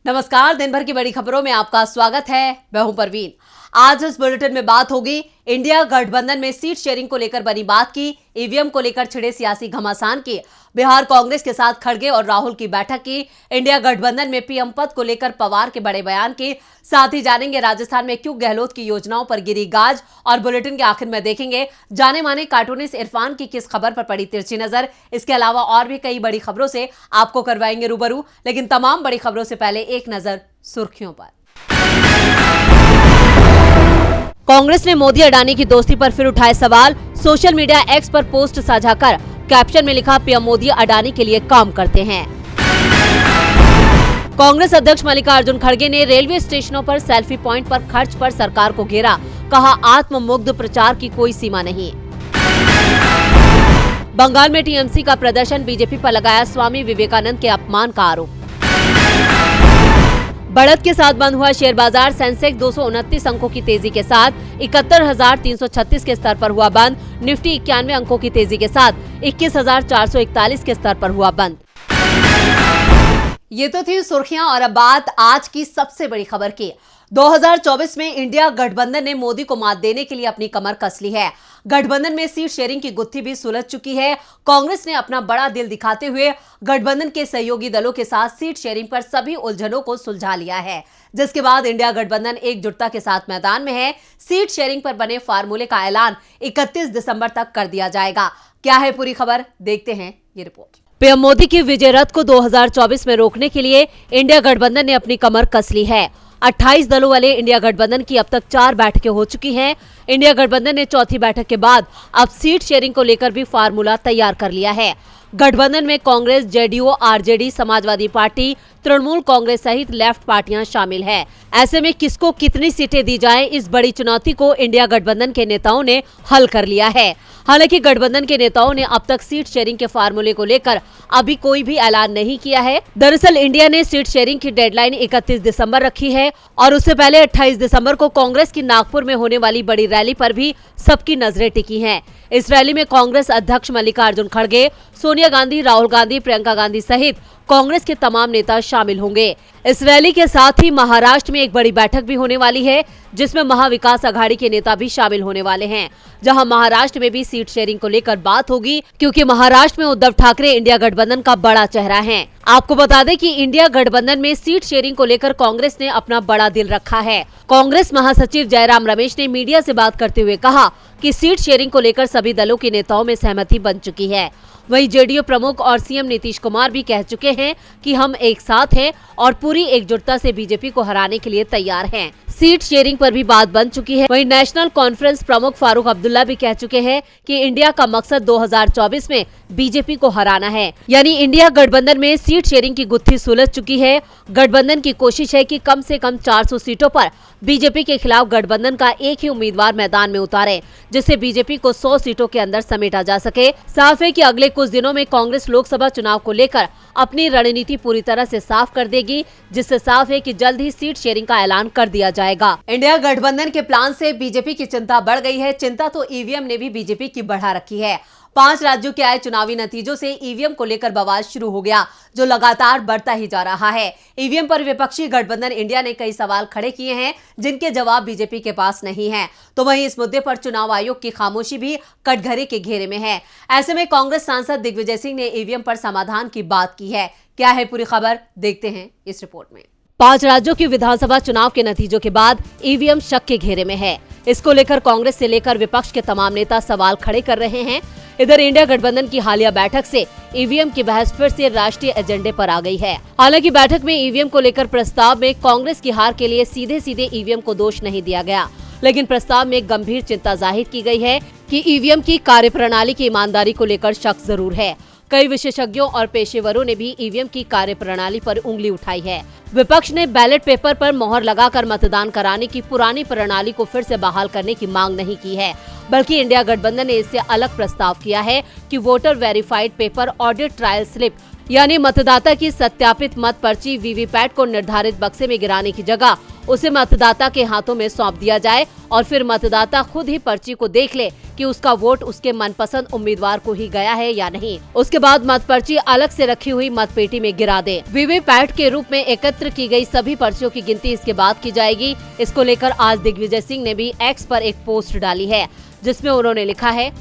नमस्कार। दिन भर की बड़ी खबरों में आपका स्वागत है। मैं हूं परवीन। आज इस बुलेटिन में बात होगी इंडिया गठबंधन में सीट शेयरिंग को लेकर बनी बात की, ईवीएम को लेकर छिड़े सियासी घमासान की, बिहार कांग्रेस के साथ खड़गे और राहुल की बैठक की, इंडिया गठबंधन में पीएम पद को लेकर पवार के बड़े बयान की, साथ ही जानेंगे राजस्थान में क्यों गहलोत की योजनाओं पर गिरी गाज, और बुलेटिन के आखिर में देखेंगे जाने माने कार्टूनिस्ट इरफान की किस खबर पर पड़ी तिरछी नजर। इसके अलावा और भी कई बड़ी खबरों से आपको करवाएंगे रूबरू, लेकिन तमाम बड़ी खबरों से पहले एक नजर सुर्खियों पर। कांग्रेस ने मोदी अडानी की दोस्ती पर फिर उठाए सवाल। सोशल मीडिया एक्स पर पोस्ट साझा कर कैप्शन में लिखा, पीएम मोदी अडानी के लिए काम करते हैं। कांग्रेस अध्यक्ष मल्लिकार्जुन खड़गे ने रेलवे स्टेशनों पर सेल्फी पॉइंट पर खर्च पर सरकार को घेरा, कहा आत्ममुग्ध प्रचार की कोई सीमा नहीं। बंगाल में टीएमसी का प्रदर्शन, बीजेपी पर लगाया स्वामी विवेकानंद के अपमान का आरोप। बढ़त के साथ बंद हुआ शेयर बाजार, सेंसेक्स 229 अंकों की तेजी के साथ 71,336 के स्तर पर हुआ बंद। निफ्टी 91 अंकों की तेजी के साथ 21,441 के स्तर पर हुआ बंद। ये तो थी सुर्खियां और अब बात आज की सबसे बड़ी खबर की। 2024 में इंडिया गठबंधन ने मोदी को मात देने के लिए अपनी कमर कस ली है। गठबंधन में सीट शेयरिंग की गुत्थी भी सुलझ चुकी है। कांग्रेस ने अपना बड़ा दिल दिखाते हुए गठबंधन के सहयोगी दलों के साथ सीट शेयरिंग पर सभी उलझनों को सुलझा लिया है, जिसके बाद इंडिया गठबंधन एकजुटता के साथ मैदान में है। सीट शेयरिंग पर बने फार्मूले का ऐलान 31 दिसंबर तक कर दिया जाएगा। क्या है पूरी खबर, देखते हैं ये रिपोर्ट। पीएम मोदी की विजय रथ को 2024 में रोकने के लिए इंडिया गठबंधन ने अपनी कमर कस ली है। 28 दलों वाले इंडिया गठबंधन की अब तक 4 बैठकें हो चुकी हैं। इंडिया गठबंधन ने चौथी बैठक के बाद अब सीट शेयरिंग को लेकर भी फार्मूला तैयार कर लिया है। गठबंधन में Congress, JDU, RJD, Samajwadi party, Trinamool Congress सहित लेफ्ट पार्टियां शामिल है। ऐसे में किसको कितनी सीटें दी जाएं, इस बड़ी चुनौती को इंडिया गठबंधन के नेताओं ने हल कर लिया है। हालांकि गठबंधन के नेताओं ने अब तक सीट शेयरिंग के फार्मूले को लेकर अभी कोई भी ऐलान नहीं किया है। दरअसल इंडिया ने सीट शेयरिंग की डेडलाइन 31 दिसंबर रखी है और उससे पहले 28 दिसंबर को कांग्रेस की नागपुर में होने वाली बड़ी रैली पर भी सबकी नजरें टिकी हैं। इस रैली में कांग्रेस अध्यक्ष मल्लिकार्जुन खड़गे, सोनिया गांधी, राहुल गांधी, प्रियंका गांधी सहित कांग्रेस के तमाम नेता शामिल होंगे। इस रैली के साथ ही महाराष्ट्र में एक बड़ी बैठक भी होने वाली है, जिसमें महाविकास अघाड़ी के नेता भी शामिल होने वाले हैं, जहां महाराष्ट्र में भी सीट शेयरिंग को लेकर बात होगी, क्योंकि महाराष्ट्र में उद्धव ठाकरे इंडिया गठबंधन का बड़ा चेहरा है। आपको बता दें कि इंडिया गठबंधन में सीट शेयरिंग को लेकर कांग्रेस ने अपना बड़ा दिल रखा है। कांग्रेस महासचिव जयराम रमेश ने मीडिया से बात करते हुए कहा कि सीट शेयरिंग को लेकर सभी दलों के नेताओं में सहमति बन चुकी है। वहीं जेडीयू प्रमुख और सीएम नीतीश कुमार भी कह चुके हैं कि हम एक साथ हैं और पूरी एकजुटता से बीजेपी को हराने के लिए तैयार हैं। सीट शेयरिंग पर भी बात बन चुकी है। वहीं नेशनल कॉन्फ्रेंस प्रमुख फारूक अब्दुल्ला भी कह चुके हैं कि इंडिया का मकसद 2024 में बीजेपी को हराना है। यानी इंडिया गठबंधन में सीट शेयरिंग की गुत्थी सुलझ चुकी है। गठबंधन की कोशिश है कि कम से कम 400 सीटों पर बीजेपी के खिलाफ गठबंधन का एक ही उम्मीदवार मैदान में उतारे, जिससे बीजेपी को 100 सीटों के अंदर समेटा जा सके। साफ है कि अगले कुछ दिनों में कांग्रेस लोकसभा चुनाव को लेकर अपनी रणनीति पूरी तरह से साफ कर देगी, जिससे साफ है कि जल्द ही सीट शेयरिंग का ऐलान कर दिया जाएगा। इंडिया गठबंधन के प्लान से बीजेपी की चिंता बढ़ गई है। चिंता तो ईवीएम ने भी बीजेपी की बढ़ा रखी है। 5 राज्यों के आए चुनावी नतीजों से ईवीएम को लेकर बवाल शुरू हो गया, जो लगातार बढ़ता ही जा रहा है। ईवीएम पर विपक्षी गठबंधन इंडिया ने कई सवाल खड़े किए हैं, जिनके जवाब बीजेपी के पास नहीं है। तो वहीं इस मुद्दे पर चुनाव आयोग की खामोशी भी कटघरे के घेरे में है। ऐसे में कांग्रेस सांसद दिग्विजय सिंह ने ईवीएम पर समाधान की बात की है। क्या है पूरी खबर, देखते हैं इस रिपोर्ट में। 5 राज्यों की विधानसभा चुनाव के नतीजों के बाद ईवीएम शक के घेरे में है। इसको लेकर कांग्रेस से लेकर विपक्ष के तमाम नेता सवाल खड़े कर रहे हैं। इधर इंडिया गठबंधन की हालिया बैठक से ईवीएम की बहस फिर से राष्ट्रीय एजेंडे पर आ गई है। हालांकि बैठक में ईवीएम को लेकर प्रस्ताव में कांग्रेस की हार के लिए सीधे सीधे ईवीएम को दोष नहीं दिया गया, लेकिन प्रस्ताव में गंभीर चिंता जाहिर की गई है कि ईवीएम की कार्यप्रणाली की ईमानदारी को लेकर शक जरूर है। कई विशेषज्ञों और पेशेवरों ने भी ईवीएम की कार्यप्रणाली पर उंगली उठाई है। विपक्ष ने बैलेट पेपर पर मोहर लगाकर मतदान कराने की पुरानी प्रणाली को फिर से बहाल करने की मांग नहीं की है, बल्कि इंडिया गठबंधन ने इससे अलग प्रस्ताव किया है कि voter verified paper audit trial slip यानी मतदाता की सत्यापित मत पर्ची वीवीपैट को निर्धारित बक्से में गिराने की जगह उसे मतदाता के हाथों में सौंप दिया जाए और फिर मतदाता खुद ही पर्ची को देख ले कि उसका वोट उसके मनपसंद उम्मीदवार को ही गया है या नहीं। उसके बाद मत पर्ची अलग से रखी हुई मतपेटी में गिरा दे। वीवीपैट के रूप में एकत्र की गई सभी पर्चियों की गिनती इसके बाद की जाएगी। इसको लेकर आज दिग्विजय सिंह ने भी एक्स पर एक पोस्ट डाली है, जिसमें उन्होंने लिखा है,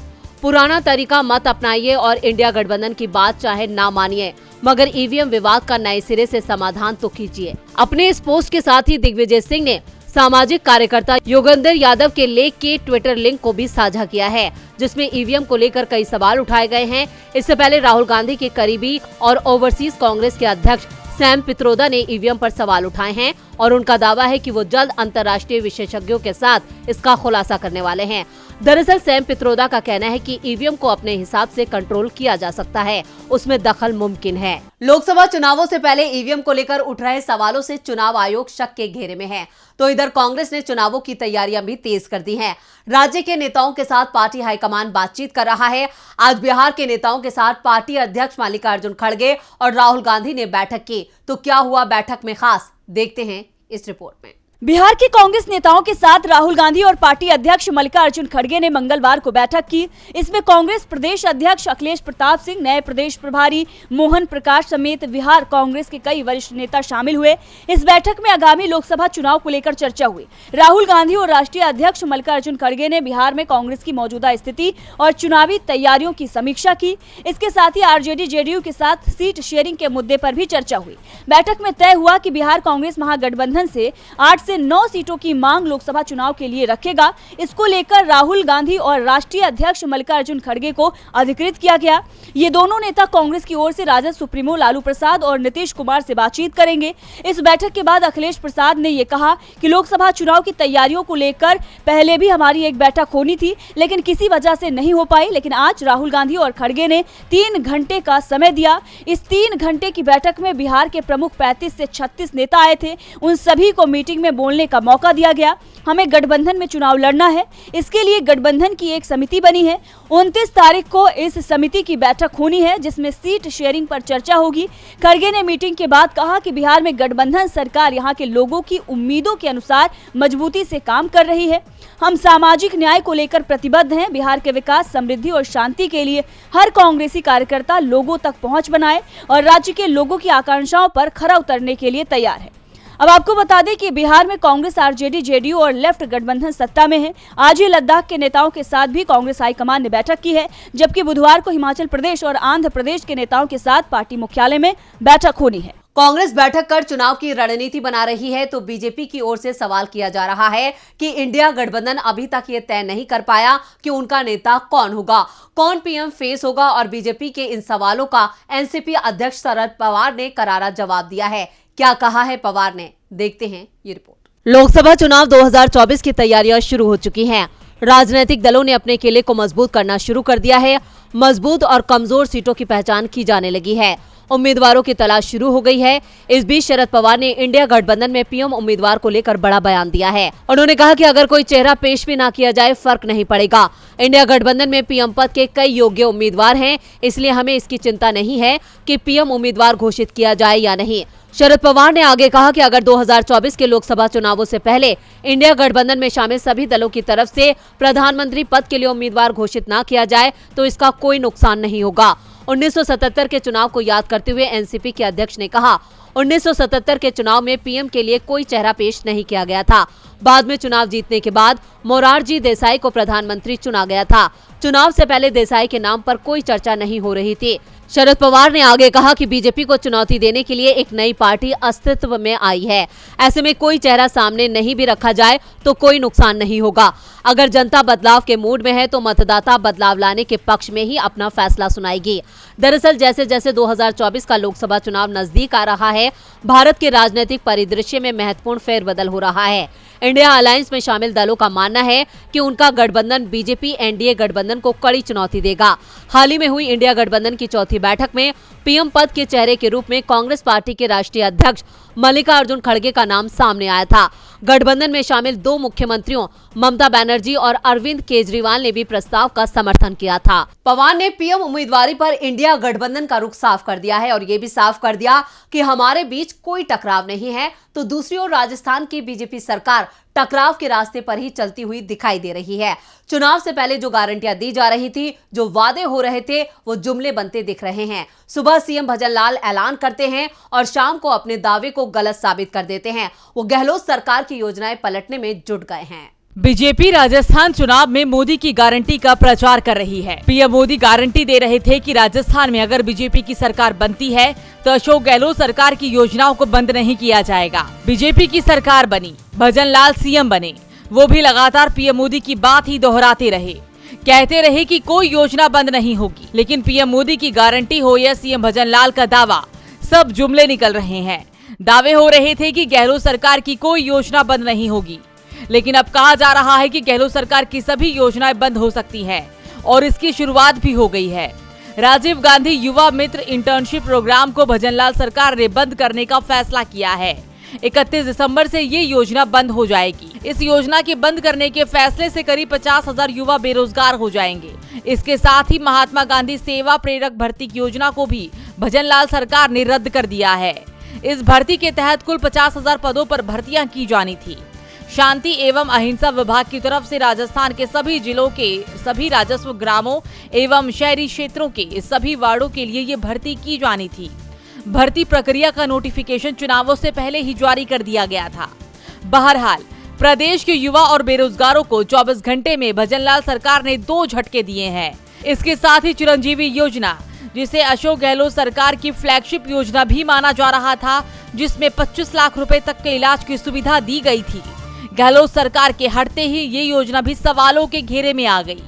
पुराना तरीका मत अपनाइए और इंडिया गठबंधन की बात चाहे ना मानिए, मगर ईवीएम विवाद का नए सिरे से समाधान तो कीजिए। अपने इस पोस्ट के साथ ही दिग्विजय सिंह ने सामाजिक कार्यकर्ता योगेंद्र यादव के लेख के ट्विटर लिंक को भी साझा किया है, जिसमें ईवीएम को लेकर कई सवाल उठाए गए हैं। इससे पहले राहुल गांधी के करीबी और ओवरसीज कांग्रेस के अध्यक्ष सैम पित्रोदा ने ईवीएम पर सवाल उठाए हैं और उनका दावा है कि वो जल्द अंतर्राष्ट्रीय विशेषज्ञों के साथ इसका खुलासा करने वाले हैं। दरअसल सैम पित्रोदा का कहना है कि ईवीएम को अपने हिसाब से कंट्रोल किया जा सकता है, उसमें दखल मुमकिन है। लोकसभा चुनावों से पहले ईवीएम को लेकर उठ रहे सवालों से चुनाव आयोग शक के घेरे में है, तो इधर कांग्रेस ने चुनावों की तैयारियां भी तेज कर दी हैं। राज्य के नेताओं के साथ पार्टी हाईकमान बातचीत कर रहा है। आज बिहार के नेताओं के साथ पार्टी अध्यक्ष मल्लिकार्जुन खड़गे और राहुल गांधी ने बैठक की, तो क्या हुआ बैठक में खास, देखते हैं इस रिपोर्ट में। बिहार के कांग्रेस नेताओं के साथ राहुल गांधी और पार्टी अध्यक्ष मल्लिकार्जुन खड़गे ने मंगलवार को बैठक की। इसमें कांग्रेस प्रदेश अध्यक्ष अखिलेश प्रताप सिंह, नए प्रदेश प्रभारी मोहन प्रकाश समेत बिहार कांग्रेस के कई वरिष्ठ नेता शामिल हुए। इस बैठक में आगामी लोकसभा चुनाव को लेकर चर्चा हुई। राहुल गांधी और राष्ट्रीय अध्यक्ष मल्लिकार्जुन खड़गे ने बिहार में कांग्रेस की मौजूदा स्थिति और चुनावी तैयारियों की समीक्षा की। इसके साथ ही आरजेडी जेडीयू के साथ सीट शेयरिंग के मुद्दे पर भी चर्चा हुई। बैठक में तय हुआ कि बिहार कांग्रेस महागठबंधन से 8 से 9 सीटों की मांग लोकसभा चुनाव के लिए रखेगा। इसको लेकर राहुल गांधी और राष्ट्रीय अध्यक्ष मल्लिकार्जुन खड़गे को अधिकृत किया गया। ये दोनों नेता कांग्रेस की ओर से राजद सुप्रीमो लालू प्रसाद और नीतीश कुमार से बातचीत करेंगे। इस बैठक के बाद अखिलेश प्रसाद ने ये कहा कि लोकसभा चुनाव की तैयारियों को लेकर पहले भी हमारी एक बैठक होनी थी, लेकिन किसी वजह से नहीं हो पाई। लेकिन आज राहुल गांधी और खड़गे ने 3 घंटे का समय दिया। इस 3 घंटे की बैठक में बिहार के प्रमुख 35 से 36 नेता आए थे। उन सभी को मीटिंग में बोलने का मौका दिया गया। हमें गठबंधन में चुनाव लड़ना है, इसके लिए गठबंधन की एक समिति बनी है। 29 तारीख को इस समिति की बैठक होनी है, जिसमें सीट शेयरिंग पर चर्चा होगी। खड़गे ने मीटिंग के बाद कहा कि बिहार में गठबंधन सरकार यहां के लोगों की उम्मीदों के अनुसार मजबूती से काम कर रही है। हम सामाजिक न्याय को लेकर प्रतिबद्ध हैं। बिहार के विकास, समृद्धि और शांति के लिए हर कांग्रेसी कार्यकर्ता लोगों तक पहुंच बनाए और राज्य के लोगों की आकांक्षाओं पर खरा उतरने के लिए तैयार है। अब आपको बता दें कि बिहार में कांग्रेस, आरजेडी, जेडीयू और लेफ्ट गठबंधन सत्ता में है। आज ही लद्दाख के नेताओं के साथ भी कांग्रेस हाईकमान ने बैठक की है, जबकि बुधवार को हिमाचल प्रदेश और आंध्र प्रदेश के नेताओं के साथ पार्टी मुख्यालय में बैठक होनी है। कांग्रेस बैठक कर चुनाव की रणनीति बना रही है, तो बीजेपी की ओर से सवाल किया जा रहा है कि इंडिया गठबंधन अभी तक ये तय नहीं कर पाया कि उनका नेता कौन होगा, कौन पीएम फेस होगा। और बीजेपी के इन सवालों का एनसीपी अध्यक्ष शरद पवार ने करारा जवाब दिया है। क्या कहा है पवार ने, देखते हैं ये रिपोर्ट। लोकसभा चुनाव 2024 की तैयारियां शुरू हो चुकी हैं। राजनीतिक दलों ने अपने किले को मजबूत करना शुरू कर दिया है। मजबूत और कमजोर सीटों की पहचान की जाने लगी है। उम्मीदवारों की तलाश शुरू हो गई है। इस बीच शरद पवार ने इंडिया गठबंधन में पीएम उम्मीदवार को लेकर बड़ा बयान दिया है। उन्होंने कहा कि अगर कोई चेहरा पेश भी ना किया जाए, फर्क नहीं पड़ेगा। इंडिया गठबंधन में पीएम पद के कई योग्य उम्मीदवार हैं, इसलिए हमें इसकी चिंता नहीं है कि पीएम उम्मीदवार घोषित किया जाए या नहीं। शरद पवार ने आगे कहा कि अगर 2024 के लोकसभा चुनावों से पहले इंडिया गठबंधन में शामिल सभी दलों की तरफ से प्रधानमंत्री पद के लिए उम्मीदवार घोषित न किया जाए तो इसका कोई नुकसान नहीं होगा। 1977 के चुनाव को याद करते हुए एनसीपी के अध्यक्ष ने कहा, 1977 के चुनाव में पीएम के लिए कोई चेहरा पेश नहीं किया गया था। बाद में चुनाव जीतने के बाद मोरारजी देसाई को प्रधानमंत्री चुना गया था। चुनाव से पहले देसाई के नाम पर कोई चर्चा नहीं हो रही थी। शरद पवार ने आगे कहा कि बीजेपी को चुनौती देने के लिए एक नई पार्टी अस्तित्व में आई है। ऐसे में कोई चेहरा सामने नहीं भी रखा जाए तो कोई नुकसान नहीं होगा। अगर जनता बदलाव के मूड में है तो मतदाता बदलाव लाने के पक्ष में ही अपना फैसला सुनाएगी। दरअसल जैसे जैसे 2024 का लोकसभा चुनाव नजदीक आ रहा है, भारत के राजनीतिक परिदृश्य में महत्वपूर्ण फेरबदल हो रहा है। इंडिया अलायंस में शामिल दलों का मानना है कि उनका गठबंधन बीजेपी एनडीए गठबंधन को कड़ी चुनौती देगा। हाल ही में हुई इंडिया गठबंधन की चौथी बैठक में पीएम पद के चेहरे के रूप में कांग्रेस पार्टी के राष्ट्रीय अध्यक्ष मल्लिकार्जुन खड़गे का नाम सामने आया था। गठबंधन में शामिल 2 मुख्यमंत्रियों ममता बनर्जी और अरविंद केजरीवाल ने भी प्रस्ताव का समर्थन किया था। पवार ने पीएम उम्मीदवारी पर इंडिया गठबंधन का रुख साफ कर दिया है और ये भी साफ कर दिया कि हमारे बीच कोई टकराव नहीं है। तो दूसरी ओर राजस्थान की बीजेपी सरकार टकराव के रास्ते पर ही चलती हुई दिखाई दे रही है। चुनाव से पहले जो गारंटियां दी जा रही थी, जो वादे हो रहे थे, वो जुमले बनते दिख रहे हैं। सुबह सीएम भजन लाल ऐलान करते हैं और शाम को अपने दावे को गलत साबित कर देते हैं। वो गहलोत सरकार की योजनाएं पलटने में जुट गए हैं। बीजेपी राजस्थान चुनाव में मोदी की गारंटी का प्रचार कर रही है। पीएम मोदी गारंटी दे रहे थे कि राजस्थान में अगर बीजेपी की सरकार बनती है तो अशोक गहलोत सरकार की योजनाओं को बंद नहीं किया जाएगा। बीजेपी की सरकार बनी, भजन लाल सीएम बने, वो भी लगातार पीएम मोदी की बात ही दोहराते रहे, कहते रहे कि कोई योजना बंद नहीं होगी। लेकिन पीएम मोदी की गारंटी हो या सीएम भजन लाल का दावा, सब जुमले निकल रहे हैं। दावे हो रहे थे कि गहलोत सरकार की कोई योजना बंद नहीं होगी, लेकिन अब कहा जा रहा है कि गहलोत सरकार की सभी योजनाएं बंद हो सकती हैं और इसकी शुरुआत भी हो गई है। राजीव गांधी युवा मित्र इंटर्नशिप प्रोग्राम को भजनलाल सरकार ने बंद करने का फैसला किया है। 31 दिसंबर से ये योजना बंद हो जाएगी। इस योजना के बंद करने के फैसले से करीब 50,000 युवा बेरोजगार हो जाएंगे। इसके साथ ही महात्मा गांधी सेवा प्रेरक भर्ती योजना को भी भजनलाल सरकार ने रद्द कर दिया है। इस भर्ती के तहत कुल 50,000 पदों पर भर्तियां की जानी थी। शांति एवं अहिंसा विभाग की तरफ से राजस्थान के सभी जिलों के सभी राजस्व ग्रामों एवं शहरी क्षेत्रों के सभी वार्डों के लिए ये भर्ती की जानी थी। भर्ती प्रक्रिया का नोटिफिकेशन चुनावों से पहले ही जारी कर दिया गया था। बहरहाल प्रदेश के युवा और बेरोजगारों को 24 घंटे में भजनलाल सरकार ने 2 झटके दिए हैं। इसके साथ ही चिरंजीवी योजना, जिसे अशोक गहलोत सरकार की फ्लैगशिप योजना भी माना जा रहा था, जिसमें 25 लाख रुपए तक के इलाज की सुविधा दी गई थी, गहलोत सरकार के हटते ही ये योजना भी सवालों के घेरे में आ गई,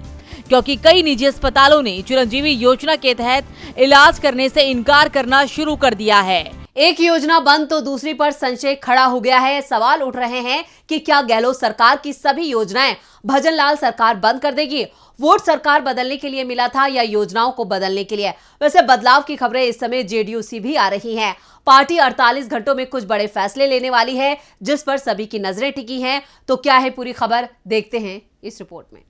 क्योंकि कई निजी अस्पतालों ने चिरंजीवी योजना के तहत इलाज करने से इनकार करना शुरू कर दिया है। एक योजना बंद तो दूसरी पर संशय खड़ा हो गया है। सवाल उठ रहे हैं कि क्या गहलोत सरकार की सभी योजनाएं भजनलाल सरकार बंद कर देगी? वोट सरकार बदलने के लिए मिला था या योजनाओं को बदलने के लिए? वैसे बदलाव की खबरें इस समय जेडीयू से भी आ रही हैं। पार्टी 48 घंटों में कुछ बड़े फैसले लेने वाली है, जिस पर सभी की नजरें टिकी हैं। तो क्या है पूरी खबर, देखते हैं इस रिपोर्ट में।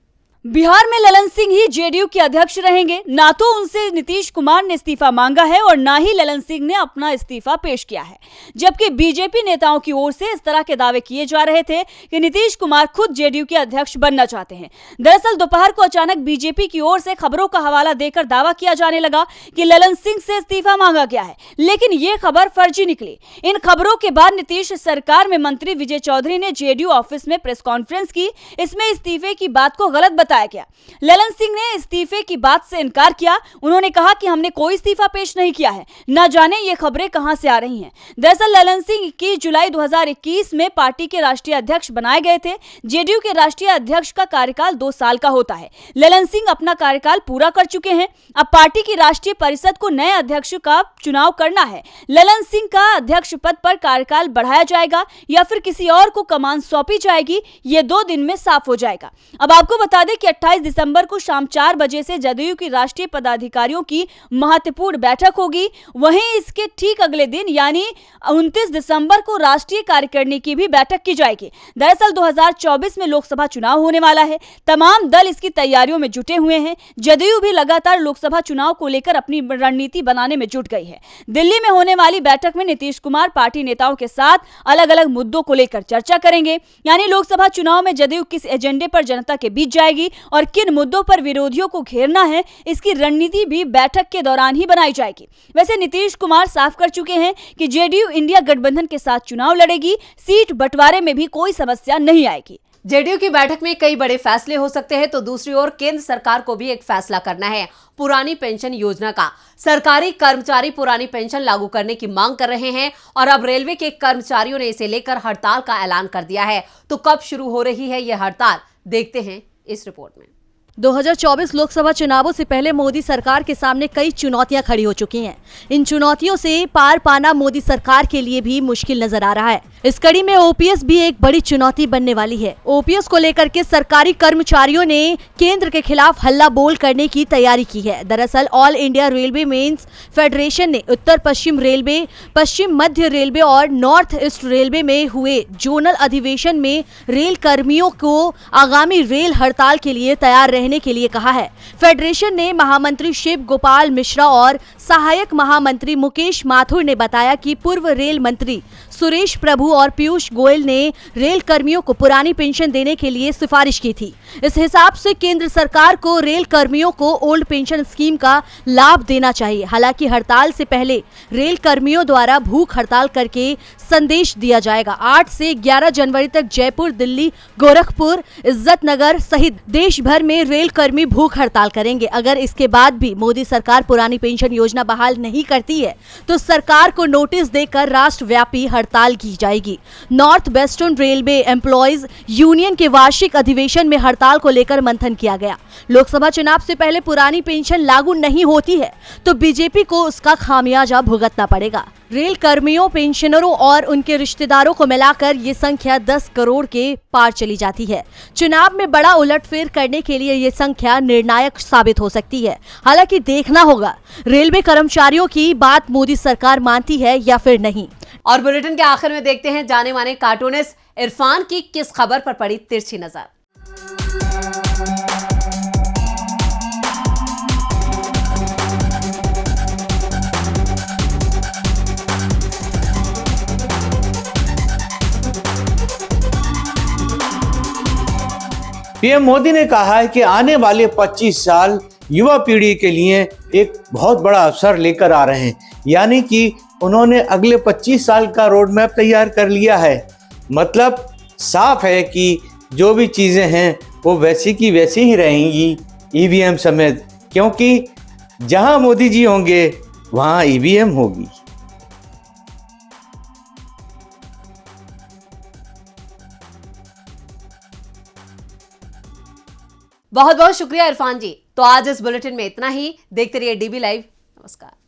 बिहार में ललन सिंह ही जेडीयू के अध्यक्ष रहेंगे। ना तो उनसे नीतीश कुमार ने इस्तीफा मांगा है और ना ही ललन सिंह ने अपना इस्तीफा पेश किया है, जबकि बीजेपी नेताओं की ओर से इस तरह के दावे किए जा रहे थे कि नीतीश कुमार खुद जेडीयू के अध्यक्ष बनना चाहते हैं। दरअसल दोपहर को अचानक बीजेपी की ओर से खबरों का हवाला देकर दावा किया जाने लगा कि ललन सिंह से इस्तीफा मांगा गया है, लेकिन ये खबर फर्जी निकली। इन खबरों के बाद नीतीश सरकार में मंत्री विजय चौधरी ने जेडीयू ऑफिस में प्रेस कॉन्फ्रेंस की। इसमें इस्तीफे की बात को गलत बताया गया। ललन सिंह ने इस्तीफे की बात से इनकार किया। उन्होंने कहा कि हमने कोई इस्तीफा पेश नहीं किया है, न जाने ये खबरें कहां से आ रही हैं। दरअसल ललन सिंह 21 जुलाई 2021 में पार्टी के राष्ट्रीय अध्यक्ष बनाए गए थे। जेडीयू के राष्ट्रीय अध्यक्ष का कार्यकाल 2 साल का होता है। ललन सिंह अपना कार्यकाल पूरा कर चुके हैं। अब पार्टी की राष्ट्रीय परिषद को नए अध्यक्ष का चुनाव करना है। ललन सिंह का अध्यक्ष पद पर कार्यकाल बढ़ाया जाएगा या फिर किसी और को कमान सौंपी जाएगी, ये 2 दिन में साफ हो जाएगा। अब आपको बता दें कि 28 दिसंबर को शाम 4 बजे से जदयू की राष्ट्रीय पदाधिकारियों की महत्वपूर्ण बैठक होगी। वहीं इसके ठीक अगले दिन यानी 29 दिसंबर को राष्ट्रीय कार्यकारिणी की भी बैठक की जाएगी। दरअसल 2024 में लोकसभा चुनाव होने वाला है। तमाम दल इसकी तैयारियों में जुटे हुए हैं। जदयू भी लगातार लोकसभा चुनाव को लेकर अपनी रणनीति बनाने में जुट गई है। दिल्ली में होने वाली बैठक में नीतीश कुमार पार्टी नेताओं के साथ अलग अलग मुद्दों को लेकर चर्चा करेंगे, यानी लोकसभा चुनाव में जदयू किस एजेंडे पर जनता के बीच जाएगी और किन मुद्दों पर विरोधियों को घेरना है, इसकी रणनीति भी बैठक के दौरान ही बनाई जाएगी। वैसे नीतीश कुमार साफ कर चुके हैं कि जेडीयू इंडिया गठबंधन के साथ चुनाव लड़ेगी। सीट बंटवारे में भी कोई समस्या नहीं आएगी। जेडीयू की बैठक में कई बड़े फैसले हो सकते हैं, तो दूसरी ओर केंद्र सरकार को भी एक फैसला करना है पुरानी पेंशन योजना का। सरकारी कर्मचारी पुरानी पेंशन लागू करने की मांग कर रहे हैं और अब रेलवे के कर्मचारियों ने इसे लेकर हड़ताल का ऐलान कर दिया है। तो कब शुरू हो रही है यह हड़ताल, देखते हैं इस रिपोर्ट में। 2024 लोकसभा चुनावों से पहले मोदी सरकार के सामने कई चुनौतियां खड़ी हो चुकी हैं। इन चुनौतियों से पार पाना मोदी सरकार के लिए भी मुश्किल नजर आ रहा है। इस कड़ी में ओपीएस भी एक बड़ी चुनौती बनने वाली है। ओपीएस को लेकर के सरकारी कर्मचारियों ने केंद्र के खिलाफ हल्ला बोल करने की तैयारी की है। दरअसल All India railway men's federation ने उत्तर पश्चिम रेलवे, पश्चिम मध्य रेलवे और नॉर्थ ईस्ट रेलवे में हुए जोनल अधिवेशन में रेल कर्मियों को आगामी रेल हड़ताल के लिए तैयार रहने के लिए कहा है। फेडरेशन ने महामंत्री शिव गोपाल मिश्रा और सहायक महामंत्री मुकेश माथुर ने बताया कि पूर्व रेल मंत्री सुरेश प्रभु और पीयूष गोयल ने रेल कर्मियों को पुरानी पेंशन देने के लिए सिफारिश की थी। इस हिसाब से केंद्र सरकार को रेल कर्मियों को ओल्ड पेंशन स्कीम का लाभ देना चाहिए। हालांकि हड़ताल से पहले रेल कर्मियों द्वारा भूख हड़ताल करके संदेश दिया जाएगा। 8 से 11 जनवरी तक जयपुर, दिल्ली, गोरखपुर, इज्जत नगर सहित देश भर में रेल कर्मी भूख हड़ताल करेंगे। अगर इसके बाद भी मोदी सरकार पुरानी पेंशन योजना बहाल नहीं करती है तो सरकार को नोटिस देकर राष्ट्रव्यापी हड़ताल की जाएगी। North western railway employees union के वार्षिक अधिवेशन में हड़ताल को लेकर मंथन किया गया। लोकसभा चुनाव से पहले पुरानी पेंशन लागू नहीं होती है तो बीजेपी को उसका खामियाजा भुगतना पड़ेगा। रेल कर्मियों, पेंशनरों और उनके रिश्तेदारों को मिलाकर ये संख्या 10 करोड़ के पार चली जाती है। चुनाव में बड़ा उलटफेर करने के लिए ये संख्या निर्णायक साबित हो सकती है। हालांकि देखना होगा रेलवे कर्मचारियों की बात मोदी सरकार मानती है या फिर नहीं। और बुलेटिन के आखिर में देखते हैं जाने माने कार्टूनिस्ट इरफान की किस खबर पर पड़ी तिरछी नजर। पीएम मोदी ने कहा है कि आने वाले 25 साल युवा पीढ़ी के लिए एक बहुत बड़ा अवसर लेकर आ रहे हैं। यानी कि उन्होंने अगले 25 साल का रोड मैप तैयार कर लिया है। मतलब साफ है कि जो भी चीज़ें हैं वो वैसी की वैसी ही रहेंगी, ईवीएम समेत, क्योंकि जहां मोदी जी होंगे वहां ईवीएम होगी। बहुत बहुत शुक्रिया इरफान जी। तो आज इस बुलेटिन में इतना ही। देखते रहिए डीबी लाइव। नमस्कार।